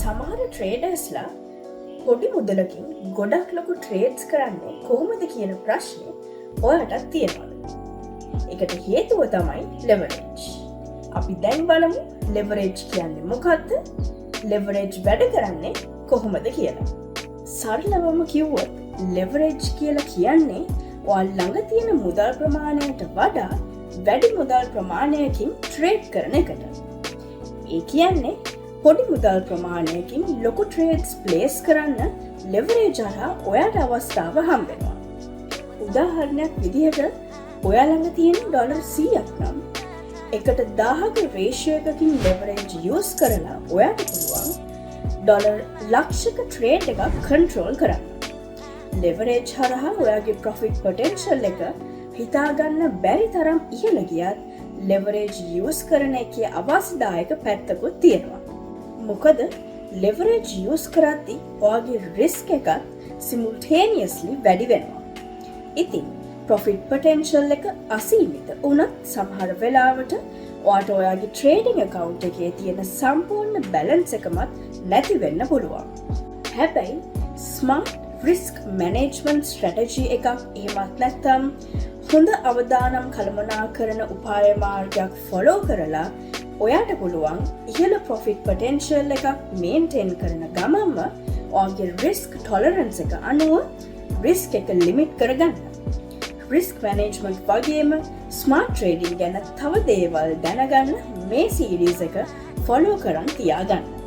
සමහර ට්‍රේඩර්ස්ලා පොඩි මුදලකින් ගොඩක් ලොකු ට්‍රේඩ්ස් කරන්නේ කොහොමද කියන ප්‍රශ්නේ ඔයාටත් තියෙනවද? ඒකට හේතුව තමයි ලෙවරේජ්. අපි දැන් බලමු ලෙවරේජ් කියන්නේ මොකක්ද? ලෙවරේජ් වැඩ කරන්නේ කොහොමද කියලා. සරලවම කිව්වොත් ලෙවරේජ් කියලා කියන්නේ ඔයාලා ළඟ තියෙන මුදල් ප්‍රමාණයට වඩා වැඩි මුදල් ප්‍රමාණයකින් ට්‍රේඩ් කරන එකට. ඒ කියන්නේ පොඩි මුදල් ප්‍රමාණයකින් ලොකු ට්‍රේඩ්ස් ප්ලේස් කරන්න ලෙවරේජ් හරහා ඔයාට අවස්ථාව හම්බෙනවා. උදාහරණයක් විදිහට ඔයා ළඟ තියෙන ඩොලර් 100ක් නම් එකට 1000ක රේෂියෝ එකකින් ලෙවරේජ් යූස් කරලා ඔයාට පුළුවන් ඩොලර් ලක්ෂක ට්‍රේඩ් එකක් කන්ට්‍රෝල් කරන්න. ලෙවරේජ් හරහා ඔයාගේ ප්‍රොෆිට් පොටෙන්ෂල් එක හිතාගන්න බැරි තරම් ඉහළ ගියත් ලෙවරේජ් යූස් කරන එකේ අවාසිදායක පැත්තකුත් තියෙනවා. මොකද ලෙවරේජ් යූස් කරද්දී ඔයාගේ රිස්ක් එකත් සිමුල්ටේනියස්ලි වැඩි වෙනවා. ඉතින් ප්‍රොෆිට් පොටෙන්ෂල් එක අසීමිත වුණත් සමහර වෙලාවට ඔයාට ඔයාගේ ට්‍රේඩින් account එකේ තියෙන සම්පූර්ණ බැලන්ස් එකමත් නැති වෙන්න පුළුවන්. හැබැයි ස්මාර්ට් රිස්ක් මැනේජ්මන්ට් ස්ට්‍රැටජි එකක් එහෙමත් නැත්නම් හොඳ අවදානම් කළමනාකරන උපාය මාර්ගයක් ෆොලෝ කරලා ඔයාට පුළුවන් ඉහළ ප්‍රොෆිට් පොටෙන්ෂල් එකක් මේන්ටේන් කරන ගමන්ම ඔයාගේ රිස්ක් ටොලරන්ස් එක අනුව රිස්ක් එක ලිමිට් කරගන්න. රිස්ක් මැනේජ්මන්ට් වගේම ස්මාර්ට් ට්‍රේඩින් ගැන තව දේවල් දැනගන්න මේ සීරීස් එක ෆොලෝ කරන් තියාගන්න.